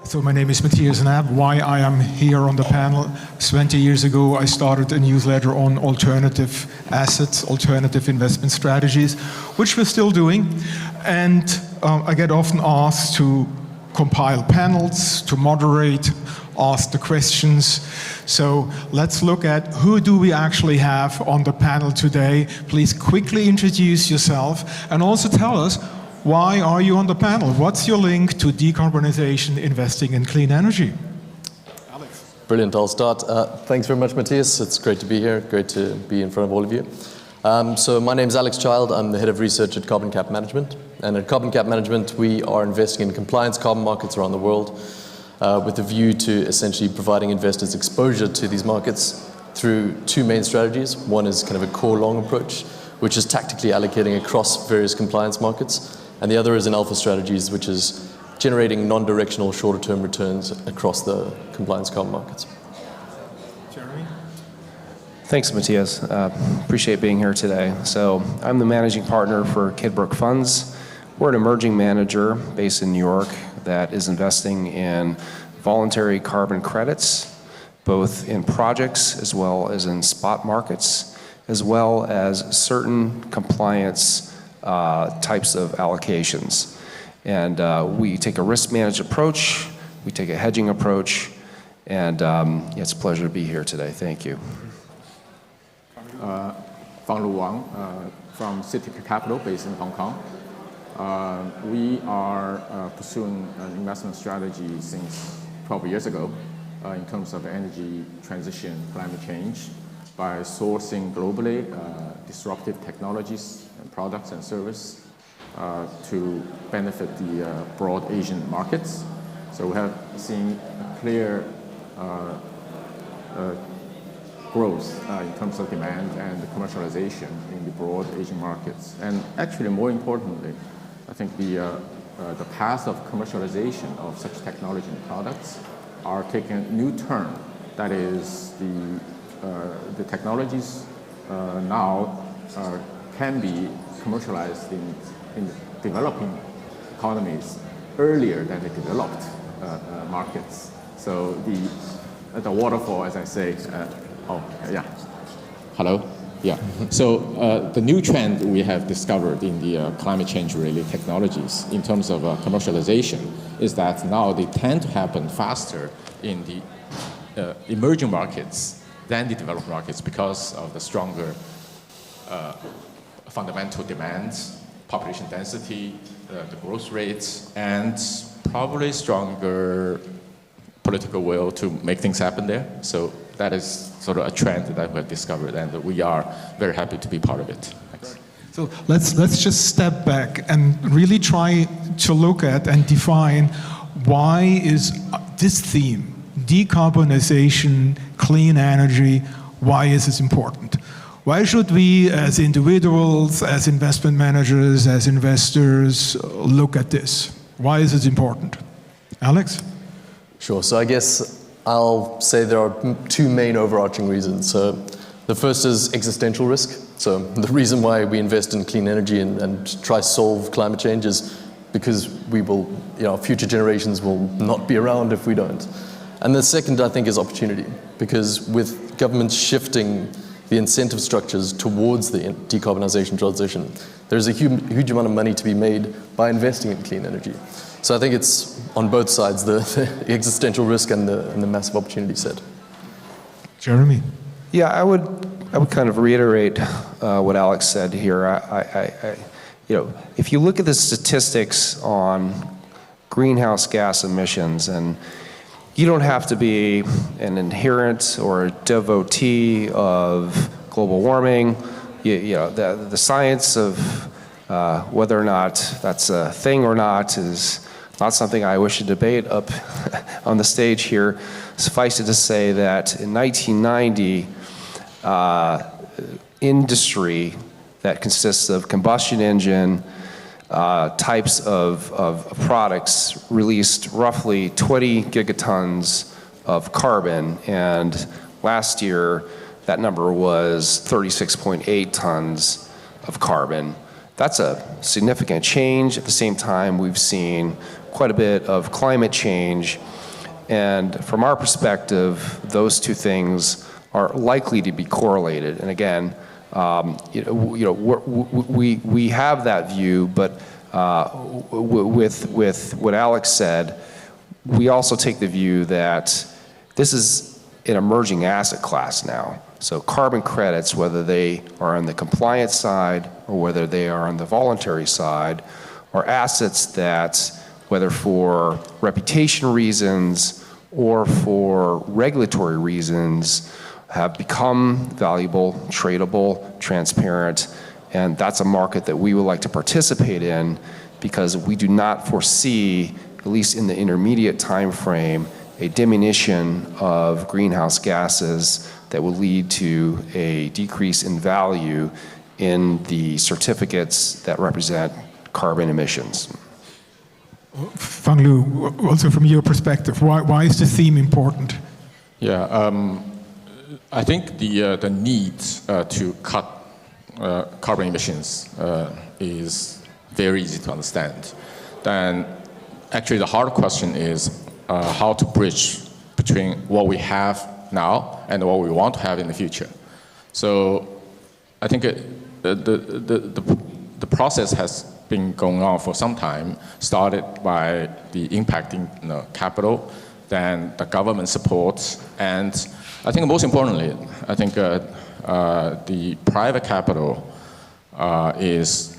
So my name is Matthias Knab. Why I am here on the panel, 20 years ago I started a newsletter on alternative assets, alternative investment strategies, which we're still doing. And I get often asked to compile panels, to moderate, ask the questions. So let's look at who do we actually have on the panel today. Please quickly introduce yourself and also tell us, why are you on the panel? What's your link to decarbonization, investing in clean energy? Alex. Brilliant, I'll start. Thanks very much, Matthias. It's great to be here, great to be in front of all of you. So my name is Alex Child. I'm the head of research at Carbon Cap Management. And at Carbon Cap Management, we are investing in compliance carbon markets around the world with a view to essentially providing investors exposure to these markets through two main strategies. One is kind of a core long approach, which is tactically allocating across various compliance markets. And the other is an alpha strategies, which is generating non-directional shorter-term returns across the compliance carbon markets. Jeremy? Thanks, Matthias. Appreciate being here today. So I'm the managing partner for Kidbrooke Funds. We're an emerging manager based in New York that is investing in voluntary carbon credits, both in projects as well as in spot markets, as well as certain compliance types of allocations. And we take a risk-managed approach, we take a hedging approach, and it's a pleasure to be here today. Thank you. Fanglu Wang from CITIC Capital based in Hong Kong. We are pursuing an investment strategy since 12 years ago in terms of energy transition, climate change, by sourcing globally disruptive technologies and products and service to benefit the broad Asian markets. So we have seen a clear growth in terms of demand and commercialization in the broad Asian markets. And actually, more importantly, I think the path of commercialization of such technology and products are taking a new turn. That is, the technologies now can be commercialized in developing economies earlier than the developed markets. So the waterfall, as I say, Hello? Yeah. So the new trend we have discovered in the climate change-related technologies in terms of commercialization is that now they tend to happen faster in the emerging markets than the developed markets because of the stronger fundamental demands, population density, the growth rates, and probably stronger political will to make things happen there. So that is sort of a trend that we have discovered, and we are very happy to be part of it. Thanks. So let's just step back and really try to look at and define why is this theme, decarbonization, clean energy, why is this important? Why should we, as individuals, as investment managers, as investors, look at this? Why is it important? Alex? Sure, so I guess I'll say there are two main overarching reasons. So the first is existential risk. So the reason why we invest in clean energy and try to solve climate change is because we will, future generations will not be around if we don't. And the second, I think, is opportunity, because with governments shifting the incentive structures towards the decarbonization transition, there's a huge amount of money to be made by investing in clean energy. So I think it's on both sides, the existential risk and the massive opportunity set. Jeremy? Yeah, I would kind of reiterate what Alex said here. If you look at the statistics on greenhouse gas emissions, and you don't have to be an adherent or a devotee of global warming. The science of whether or not that's a thing or not is not something I wish to debate up on the stage here. Suffice it to say that in 1990, industry that consists of combustion engine types of products released roughly 20 gigatons of carbon, and last year that number was 36.8 tons of carbon. That's a significant change. At the same time, we've seen quite a bit of climate change. And from our perspective, those two things are likely to be correlated. And again, we have that view, but with what Alex said, we also take the view that this is an emerging asset class now. So carbon credits, whether they are on the compliance side or whether they are on the voluntary side, are assets that, whether for reputation reasons or for regulatory reasons, have become valuable, tradable, transparent, and that's a market that we would like to participate in because we do not foresee, at least in the intermediate time frame, a diminution of greenhouse gases that will lead to a decrease in value in the certificates that represent carbon emissions. Fanglu, also from your perspective, why is the theme important? Yeah, I think the need to cut carbon emissions is very easy to understand. Then actually the hard question is how to bridge between what we have now and what we want to have in the future. So I think the process has been going on for some time, started by the impacting capital, then the government support, and I think most importantly, I think the private capital is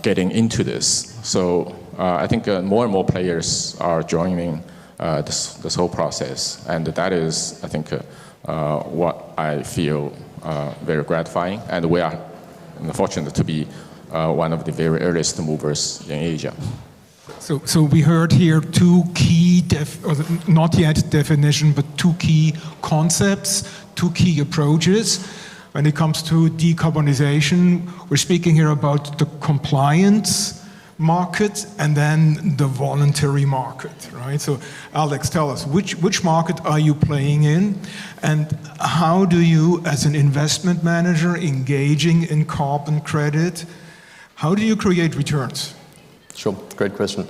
getting into this. So I think more and more players are joining this whole process, and that is, I think, what I feel very gratifying, and we are fortunate to be one of the very earliest movers in Asia. So we heard here two key, not yet definition, but two key concepts, two key approaches. When it comes to decarbonization, we're speaking here about the compliance market and then the voluntary market, right? So Alex, tell us, which market are you playing in, and how do you, as an investment manager engaging in carbon credit, how do you create returns? Sure, great question.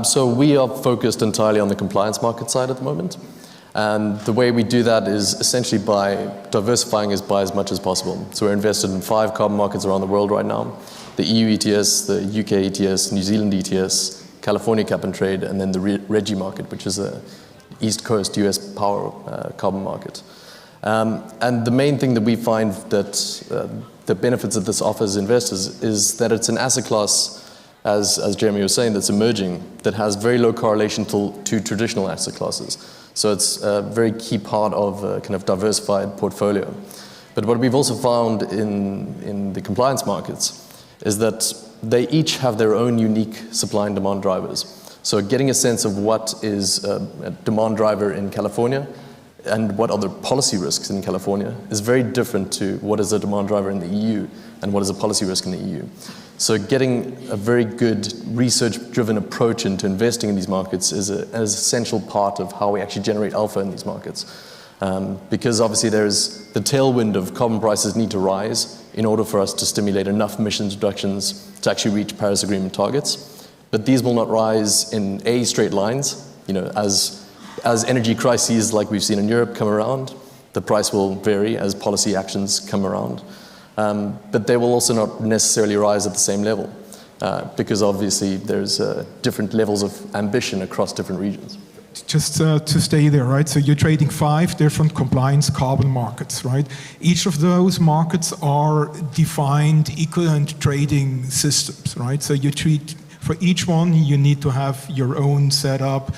So we are focused entirely on the compliance market side at the moment. And the way we do that is essentially by diversifying by as much as possible. So we're invested in 5 carbon markets around the world right now. The EU ETS, the UK ETS, New Zealand ETS, California cap and trade, and then the REGI market, which is a East Coast US power carbon market. And the main thing that we find that the benefits that this offers investors is that it's an asset class, as Jeremy was saying, that's emerging, that has very low correlation to traditional asset classes. So it's a very key part of a kind of diversified portfolio. But what we've also found in the compliance markets is that they each have their own unique supply and demand drivers. So getting a sense of what is a demand driver in California and what are the policy risks in California is very different to what is a demand driver in the EU and what is a policy risk in the EU. So getting a very good research-driven approach into investing in these markets is an essential part of how we actually generate alpha in these markets. Because obviously there's the tailwind of carbon prices need to rise in order for us to stimulate enough emissions reductions to actually reach Paris Agreement targets. But these will not rise in straight lines. As energy crises like we've seen in Europe come around, the price will vary as policy actions come around. But they will also not necessarily rise at the same level because obviously there's different levels of ambition across different regions. Just to stay there, right? So you're trading 5 different compliance carbon markets, right? Each of those markets are defined equivalent trading systems, right? So you treat, for each one, you need to have your own setup,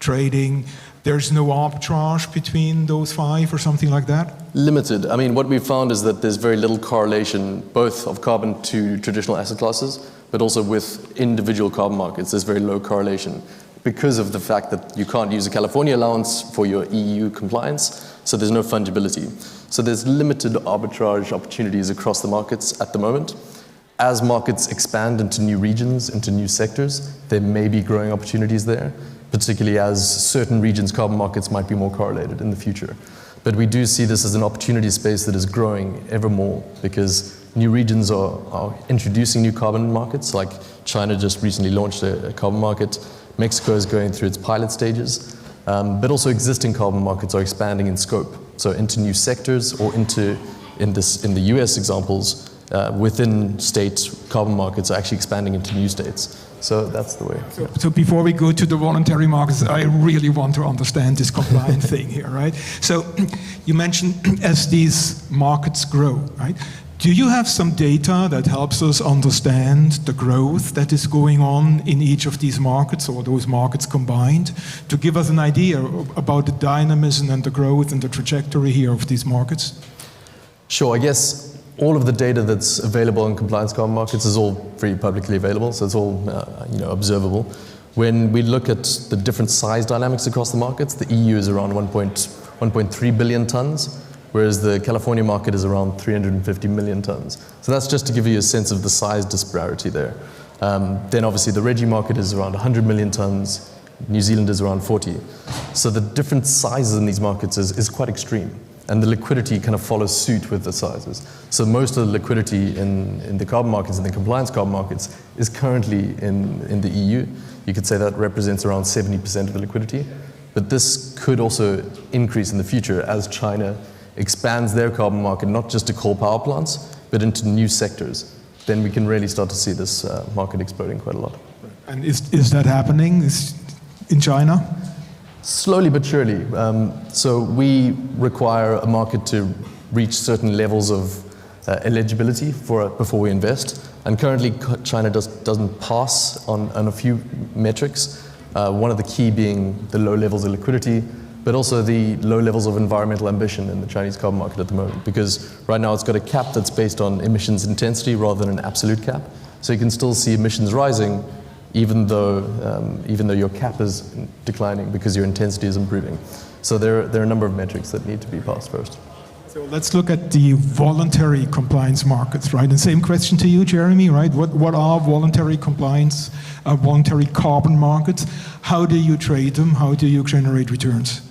trading. There's no arbitrage between those 5 or something like that? Limited. I mean, what we've found is that there's very little correlation both of carbon to traditional asset classes, but also with individual carbon markets. There's very low correlation because of the fact that you can't use a California allowance for your EU compliance, so there's no fungibility. So there's limited arbitrage opportunities across the markets at the moment. As markets expand into new regions, into new sectors, there may be growing opportunities there, particularly as certain regions' carbon markets might be more correlated in the future. But we do see this as an opportunity space that is growing ever more because new regions are introducing new carbon markets, like China just recently launched a carbon market. Mexico is going through its pilot stages. But also existing carbon markets are expanding in scope, so into new sectors or in the US examples, within state carbon markets are actually expanding into new states. So that's the way. So before we go to the voluntary markets, I really want to understand this compliant thing here, right? So you mentioned as these markets grow, right? Do you have some data that helps us understand the growth that is going on in each of these markets or those markets combined to give us an idea about the dynamism and the growth and the trajectory here of these markets? Sure, I guess all of the data that's available in compliance carbon markets is all pretty publicly available, so it's all observable. When we look at the different size dynamics across the markets, the EU is around 1.3 billion tons, whereas the California market is around 350 million tons. So that's just to give you a sense of the size disparity there. Then obviously the Reggie market is around 100 million tons, New Zealand is around 40. So the different sizes in these markets is quite extreme, and the liquidity kind of follows suit with the sizes. So most of the liquidity in the carbon markets and the compliance carbon markets is currently in the EU. You could say that represents around 70% of the liquidity, but this could also increase in the future as China expands their carbon market, not just to coal power plants, but into new sectors. Then we can really start to see this market exploding quite a lot. And is that happening in China? Slowly but surely. So we require a market to reach certain levels of eligibility before we invest. And currently China doesn't pass on a few metrics. One of the key being the low levels of liquidity, but also the low levels of environmental ambition in the Chinese carbon market at the moment. Because right now it's got a cap that's based on emissions intensity rather than an absolute cap. So you can still see emissions rising even though your cap is declining because your intensity is improving. So there are a number of metrics that need to be passed first. So let's look at the voluntary compliance markets, right? And same question to you, Jeremy, right? What are voluntary compliance, voluntary carbon markets? How do you trade them? How do you generate returns?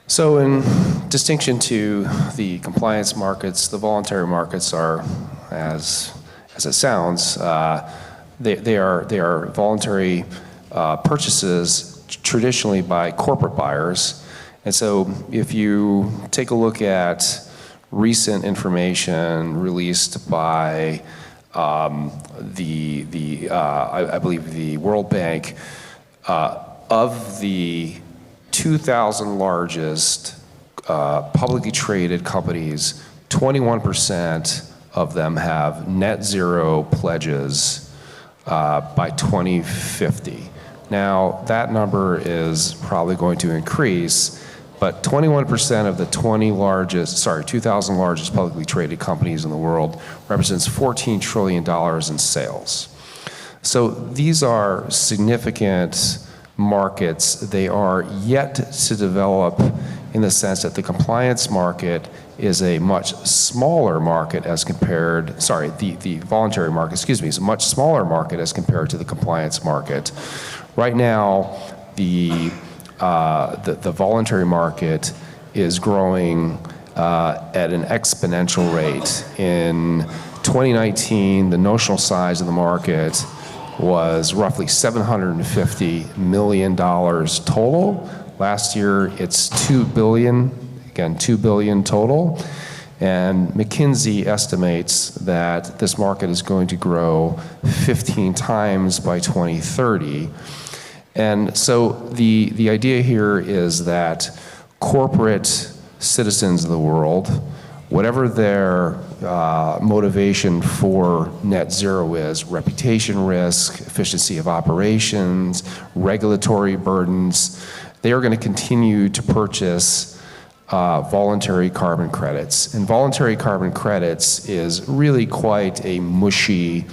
So in distinction to the compliance markets, the voluntary markets are, as it sounds, they are voluntary purchases traditionally by corporate buyers. And so if you take a look at recent information released by I believe the World Bank, of the 2,000 largest publicly traded companies, 21% of them have net zero pledges by 2050. Now, that number is probably going to increase, but 21% of the 2,000 largest publicly traded companies in the world represents $14 trillion in sales. So these are significant markets. They are yet to develop in the sense that the compliance market is a much smaller market as compared, the voluntary market, is a much smaller market as compared to the compliance market. Right now, the voluntary market is growing at an exponential rate. In 2019, the notional size of the market was roughly $750 million total. Last year, it's $2 billion, again, $2 billion total. And McKinsey estimates that this market is going to grow 15 times by 2030. And so the idea here is that corporate citizens of the world, whatever their motivation for net zero is, reputation risk, efficiency of operations, regulatory burdens, they are going to continue to purchase voluntary carbon credits. And voluntary carbon credits is really quite a mushy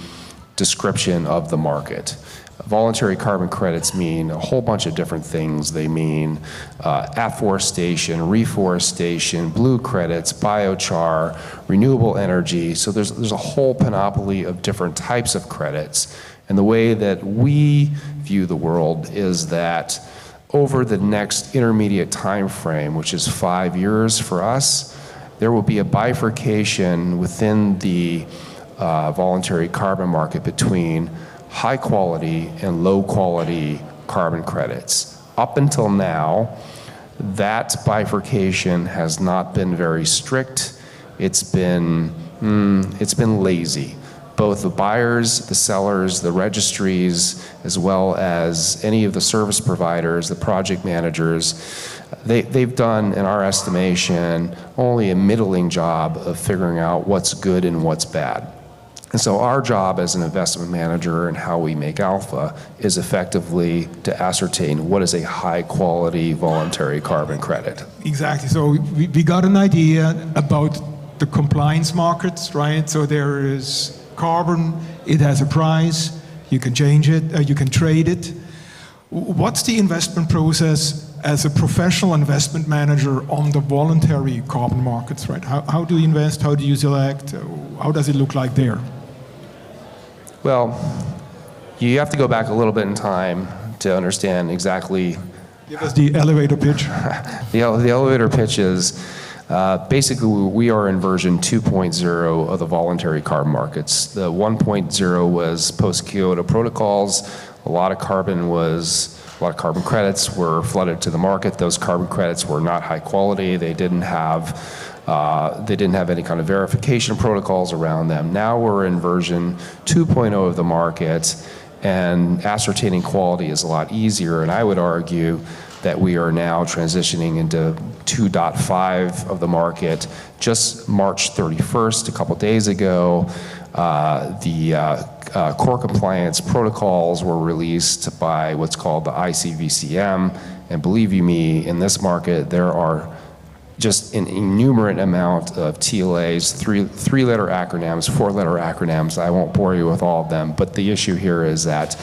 description of the market. Voluntary carbon credits mean a whole bunch of different things. They mean afforestation, reforestation, blue credits, biochar, renewable energy. So there's a whole panoply of different types of credits. And the way that we view the world is that over the next intermediate time frame, which is 5 years for us, there will be a bifurcation within the voluntary carbon market between high quality and low quality carbon credits. Up until now, that bifurcation has not been very strict. It's been lazy. Both the buyers, the sellers, the registries, as well as any of the service providers, the project managers, they've done, in our estimation, only a middling job of figuring out what's good and what's bad. And so our job as an investment manager and how we make alpha is effectively to ascertain what is a high quality voluntary carbon credit. Exactly. So we got an idea about the compliance markets, right? So there is carbon, it has a price, you can change it, you can trade it. What's the investment process as a professional investment manager on the voluntary carbon markets, right? How do you invest? How do you select? How does it look like there? Well, you have to go back a little bit in time to understand exactly. Give us the elevator pitch. The elevator pitch is basically we are in version 2.0 of the voluntary carbon markets. The 1.0 was post-Kyoto protocols. A lot of carbon credits were flooded to the market. Those carbon credits were not high quality. They didn't have any kind of verification protocols around them. Now we're in version 2.0 of the market, and ascertaining quality is a lot easier. And I would argue that we are now transitioning into 2.5 of the market. Just March 31st, a couple days ago, the core compliance protocols were released by what's called the ICVCM. And believe you me, in this market, there are just an innumerable amount of TLAs, three-letter acronyms, four-letter acronyms. I won't bore you with all of them, but the issue here is that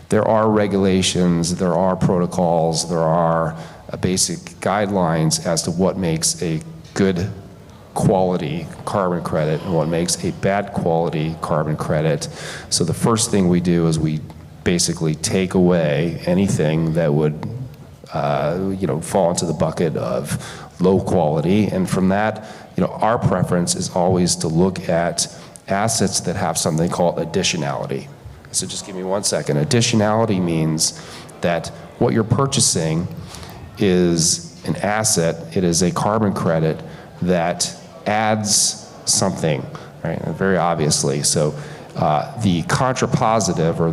there are regulations, there are protocols, there are basic guidelines as to what makes a good quality carbon credit and what makes a bad quality carbon credit. So the first thing we do is we basically take away anything that would fall into the bucket of low quality, and from that, our preference is always to look at assets that have something called additionality. So just give me 1 second. Additionality means that what you're purchasing is an asset, it is a carbon credit that adds something, right? Very obviously. So the contrapositive, or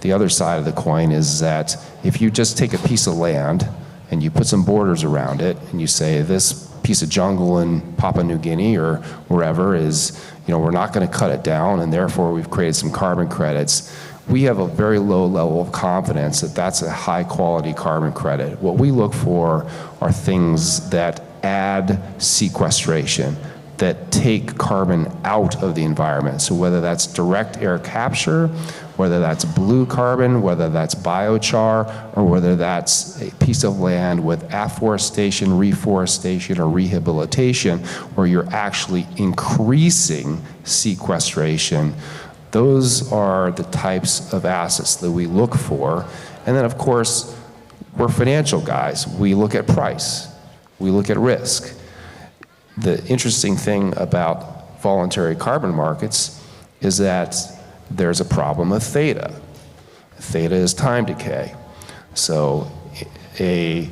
the other side of the coin, is that if you just take a piece of land and you put some borders around it and you say this piece of jungle in Papua New Guinea or wherever is, we're not going to cut it down and therefore we've created some carbon credits, we have a very low level of confidence that that's a high quality carbon credit. What we look for are things that add sequestration, that take carbon out of the environment. So whether that's direct air capture, whether that's blue carbon, whether that's biochar, or whether that's a piece of land with afforestation, reforestation, or rehabilitation, where you're actually increasing sequestration, those are the types of assets that we look for. And then, of course, we're financial guys. We look at price. We look at risk. The interesting thing about voluntary carbon markets is that there's a problem of theta. Theta is time decay. So a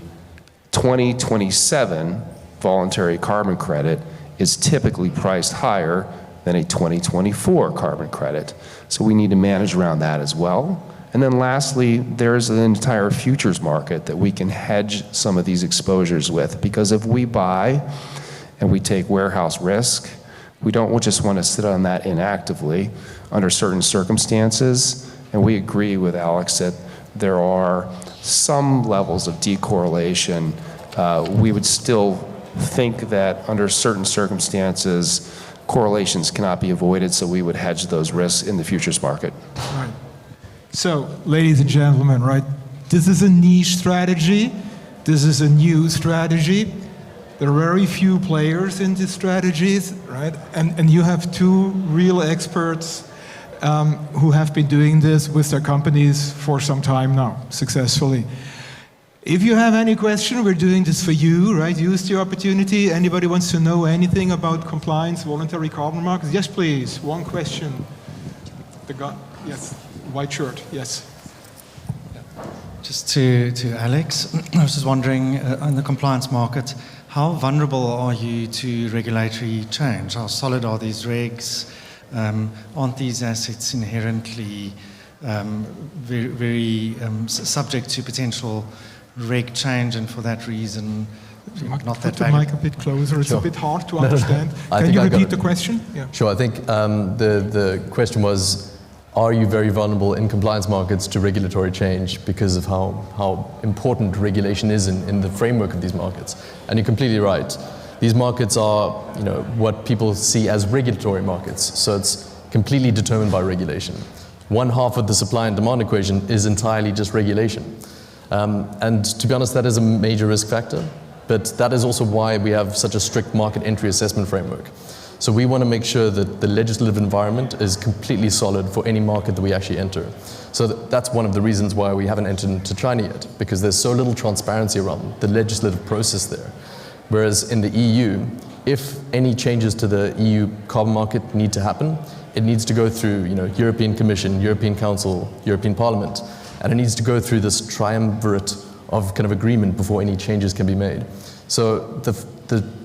2027 voluntary carbon credit is typically priced higher than a 2024 carbon credit. So we need to manage around that as well. And then lastly, there's an entire futures market that we can hedge some of these exposures with, because if we buy and we take warehouse risk, we don't just want to sit on that inactively under certain circumstances. And we agree with Alex that there are some levels of decorrelation. We would still think that under certain circumstances, correlations cannot be avoided, so we would hedge those risks in the futures market. Right. So, ladies and gentlemen, right, this is a niche strategy. This is a new strategy. There are very few players in these strategies, right? And you have two real experts who have been doing this with their companies for some time now, successfully. If you have any question, we're doing this for you, right? Use the opportunity. Anybody wants to know anything about compliance, voluntary carbon markets? Yes, please. One question. The guy, yes, white shirt, yes. Just to Alex, I was just wondering, on the compliance market, how vulnerable are you to regulatory change? How solid are these regs? Aren't these assets inherently very subject to potential reg change, and for that reason, not that valuable? Put the mic a bit closer. It's a bit hard to understand. Can you repeat the question? Yeah. Sure. I think the question was, are you very vulnerable in compliance markets to regulatory change because of how important regulation is in the framework of these markets? And you're completely right. These markets are, what people see as regulatory markets. So it's completely determined by regulation. One half of the supply and demand equation is entirely just regulation. And to be honest, that is a major risk factor. But that is also why we have such a strict market entry assessment framework. So we want to make sure that the legislative environment is completely solid for any market that we actually enter. So that's one of the reasons why we haven't entered into China yet, because there's so little transparency around the legislative process there. Whereas in the EU, if any changes to the EU carbon market need to happen, it needs to go through European Commission, European Council, European Parliament, and it needs to go through this triumvirate of kind of agreement before any changes can be made. So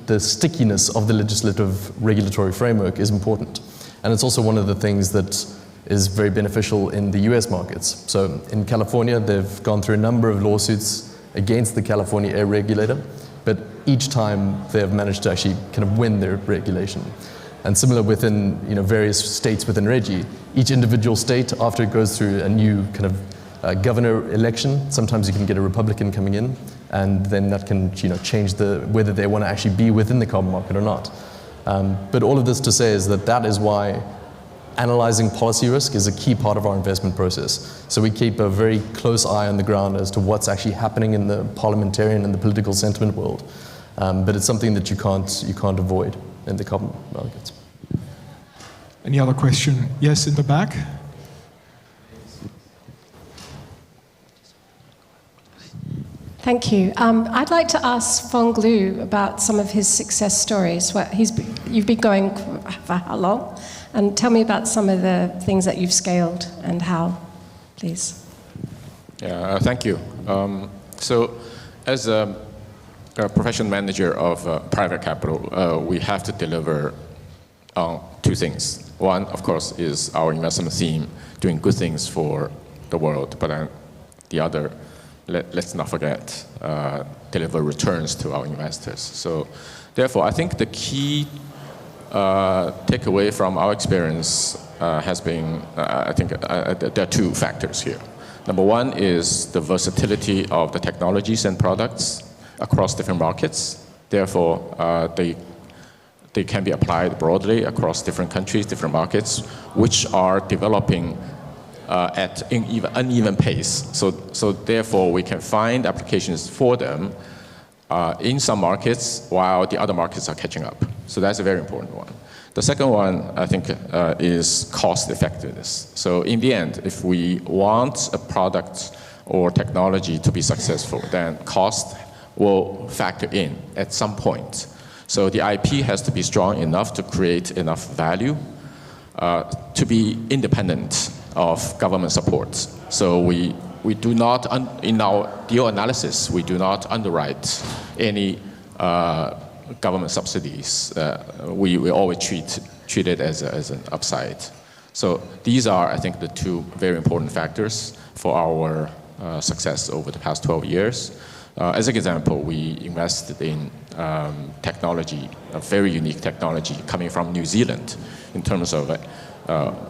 the stickiness of the legislative regulatory framework is important. And it's also one of the things that is very beneficial in the US markets. So in California, they've gone through a number of lawsuits against the California air regulator, but each time they have managed to actually kind of win their regulation. And similar within various states within RGGI, each individual state, after it goes through a new kind of governor election, sometimes you can get a Republican coming in, and then that can change whether they want to actually be within the carbon market or not. But all of this to say is that is why analyzing policy risk is a key part of our investment process. So we keep a very close eye on the ground as to what's actually happening in the parliamentarian and the political sentiment world. But it's something that you can't avoid in the carbon markets. Any other question? Yes, in the back. Thank you. I'd like to ask Fanglu about some of his success stories. You've been going for how long? And tell me about some of the things that you've scaled and how, please. Yeah, thank you. So as a professional manager of private capital, we have to deliver two things. One, of course, is our investment theme, doing good things for the world, but then the other, let's not forget, deliver returns to our investors. So therefore, I think the key takeaway from our experience has been, I think there are two factors here. Number one is the versatility of the technologies and products across different markets. Therefore, they can be applied broadly across different countries, different markets, which are developing at an uneven pace. So therefore, we can find applications for them in some markets while the other markets are catching up. So that's a very important one. The second one, I think, is cost effectiveness. So in the end, if we want a product or technology to be successful, then cost will factor in at some point. So the IP has to be strong enough to create enough value to be independent of government support. So we do not, in our deal analysis, we do not underwrite any government subsidies. We always treat it as an upside. So these are, I think, the two very important factors for our success over the past 12 years. As an example, we invested in technology, a very unique technology coming from New Zealand in terms of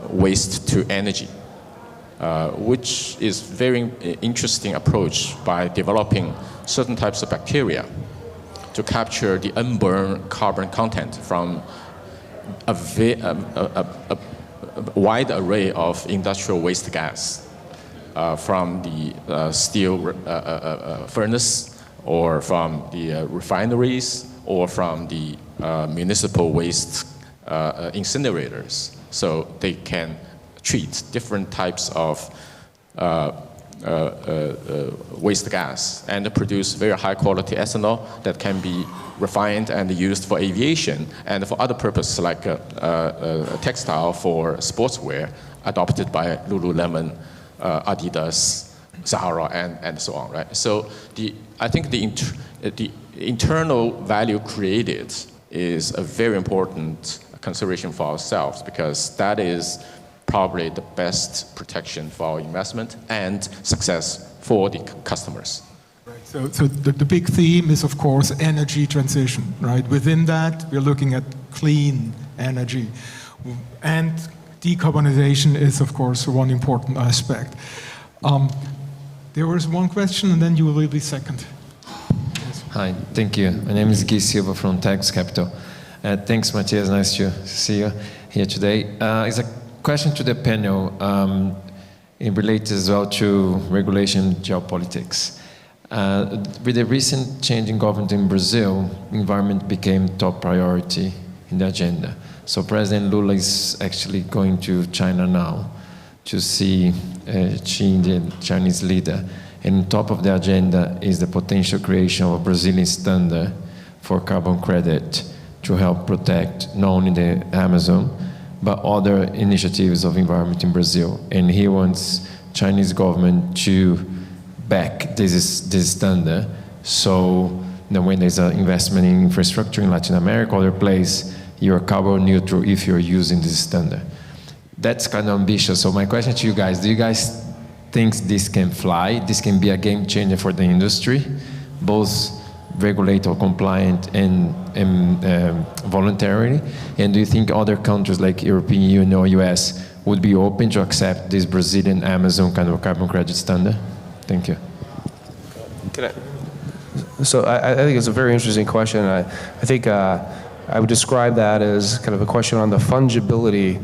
waste to energy, which is very interesting approach by developing certain types of bacteria to capture the unburned carbon content from a wide array of industrial waste gas, from the steel furnace, or from the refineries, or from the municipal waste incinerators. So they can treat different types of waste gas and produce very high quality ethanol that can be refined and used for aviation and for other purposes like textile for sportswear adopted by Lululemon, Adidas, Zara, and so on, right? So I think the internal value created is a very important consideration for ourselves because that is probably the best protection for our investment and success for the customers. Right. So the big theme is, of course, energy transition, right? Within that, we're looking at clean energy. And decarbonization is, of course, one important aspect. There was one question, and then you will be second. Yes. Hi, thank you. My name is Guy Silva from Tax Capital. Thanks, Matthias. Nice to see you here today. It's a question to the panel. It relates as well to regulation geopolitics. With the recent change in government in Brazil, environment became top priority in the agenda. So President Lula is actually going to China now to see Xi, the Chinese leader. And on top of the agenda is the potential creation of a Brazilian standard for carbon credit to help protect not only the Amazon, but other initiatives of environment in Brazil. And he wants Chinese government to back this standard. So when there's an investment in infrastructure in Latin America, other place, you're carbon neutral if you're using this standard. That's kind of ambitious. So my question to you guys, do you guys think this can fly? This can be a game changer for the industry, both regulator compliant and voluntarily? And do you think other countries like European Union or US would be open to accept this Brazilian Amazon kind of carbon credit standard? Thank you. So I think it's a very interesting question. I think I would describe that as kind of a question on the fungibility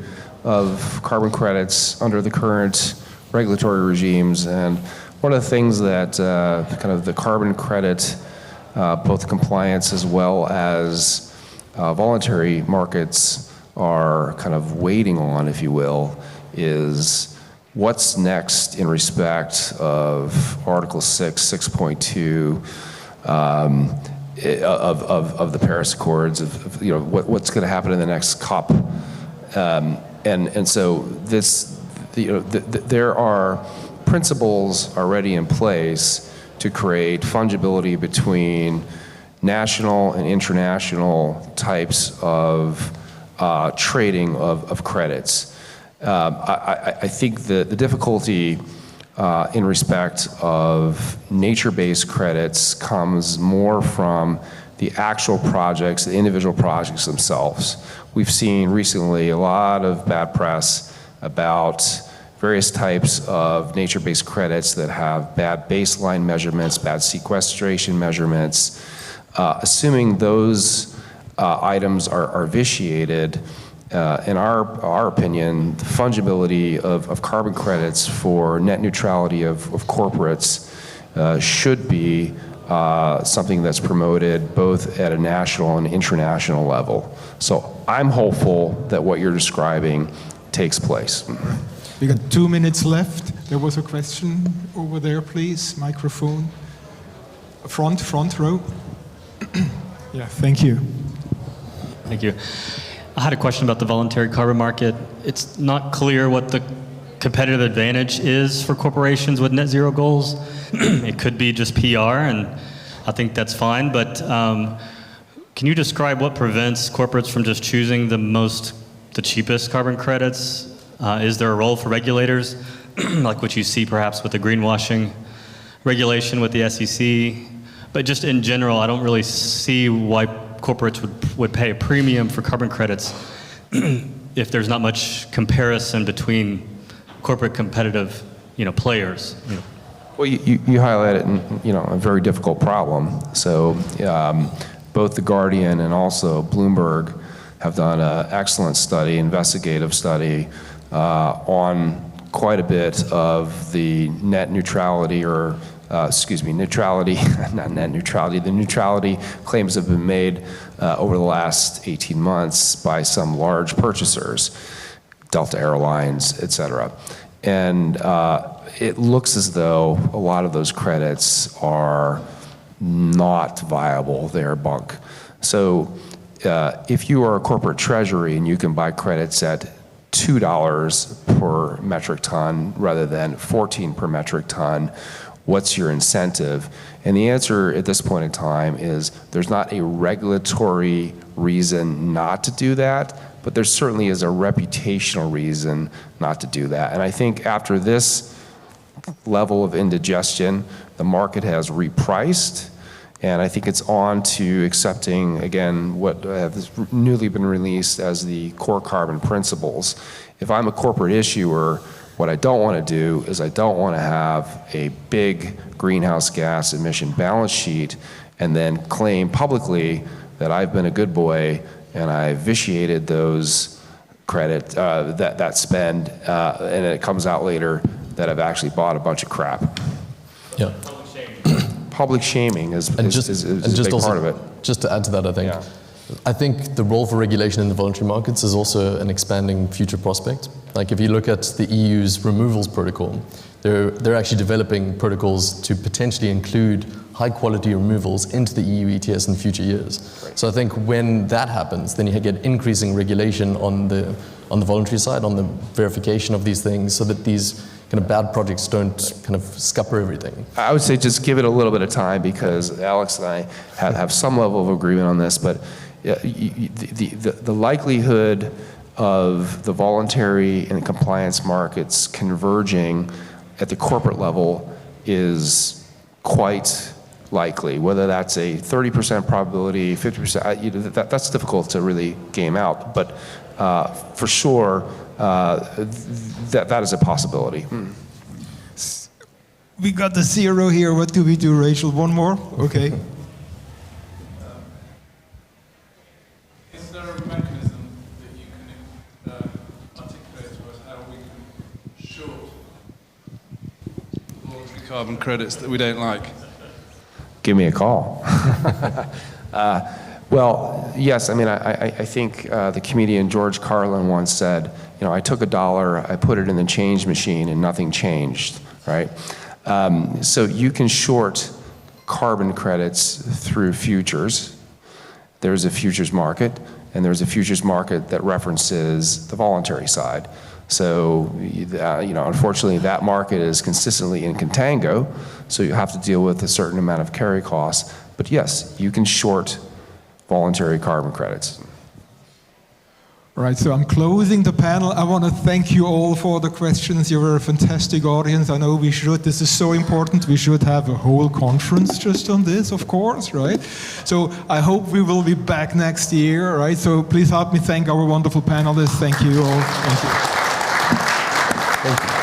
of carbon credits under the current regulatory regimes. And one of the things that kind of the carbon credit, both compliance as well as voluntary markets are kind of waiting on, if you will, is what's next in respect of Article 6, 6.2 of the Paris Accords, of you know what's going to happen in the next COP, and so this, there are principles already in place to create fungibility between national and international types of trading of credits. I think the difficulty in respect of nature-based credits comes more from the actual projects, the individual projects themselves. We've seen recently a lot of bad press about various types of nature-based credits that have bad baseline measurements, bad sequestration measurements. Assuming those items are vitiated, in our opinion, the fungibility of carbon credits for net neutrality of corporates should be something that's promoted both at a national and international level. So I'm hopeful that what you're describing takes place. We got 2 minutes left. There was a question over there, please. Microphone. Front row. Yeah, thank you. Thank you. I had a question about the voluntary carbon market. It's not clear what the competitive advantage is for corporations with net zero goals. It could be just PR, and I think that's fine, but can you describe what prevents corporates from just choosing the cheapest carbon credits? Is there a role for regulators, like what you see perhaps with the greenwashing regulation with the SEC? But just in general, I don't really see why corporates would pay a premium for carbon credits if there's not much comparison between corporate competitive, players. Well, you highlighted, a very difficult problem. So both The Guardian and also Bloomberg have done an excellent study, investigative study, on quite a bit of the net neutrality neutrality, not net neutrality. The neutrality claims have been made over the last 18 months by some large purchasers, Delta Airlines, et cetera. And it looks as though a lot of those credits are not viable. They're bunk. So if you are a corporate treasury and you can buy credits at $2 per metric ton rather than 14 per metric ton, what's your incentive? And the answer at this point in time is there's not a regulatory reason not to do that, but there certainly is a reputational reason not to do that. And I think after this level of indigestion, the market has repriced, and I think it's on to accepting, again, what has newly been released as the core carbon principles. If I'm a corporate issuer, what I don't want to do is I don't want to have a big greenhouse gas emission balance sheet and then claim publicly that I've been a good boy and I vitiated those credit, that spend, and it comes out later that I've actually bought a bunch of crap. Yeah. Public shaming is a big part of it. Just to add to that, I think the role for regulation in the voluntary markets is also an expanding future prospect. Like if you look at the EU's removals protocol, they're actually developing protocols to potentially include high quality removals into the EU ETS in future years. Right. So I think when that happens, then you get increasing regulation on the voluntary side, on the verification of these things, so that these kind of bad projects don't kind of scupper everything. I would say just give it a little bit of time, because Alex and I have some level of agreement on this, but the likelihood of the voluntary and compliance markets converging at the corporate level is quite likely. Whether that's a 30% probability, 50%, that's difficult to really game out, but for sure, that is a possibility. We got the 0 here. What do we do, Rachel? One more? Okay. Is there a mechanism that you can articulate to us how we can short voluntary carbon credits that we don't like? Give me a call. Well, yes, I mean, I think the comedian George Carlin once said, you know, I took $1, I put it in the change machine and nothing changed, right? So you can short carbon credits through futures. There's a futures market, and there's a futures market that references the voluntary side. So, you know, unfortunately, that market is consistently in contango, so you have to deal with a certain amount of carry costs. But yes, you can short voluntary carbon credits. All right, so I'm closing the panel. I want to thank you all for the questions. You were a fantastic audience. I know we should, this is so important, we should have a whole conference just on this, of course, right? So I hope we will be back next year, right? So please help me thank our wonderful panelists. Thank you all. Thank you. Thank you.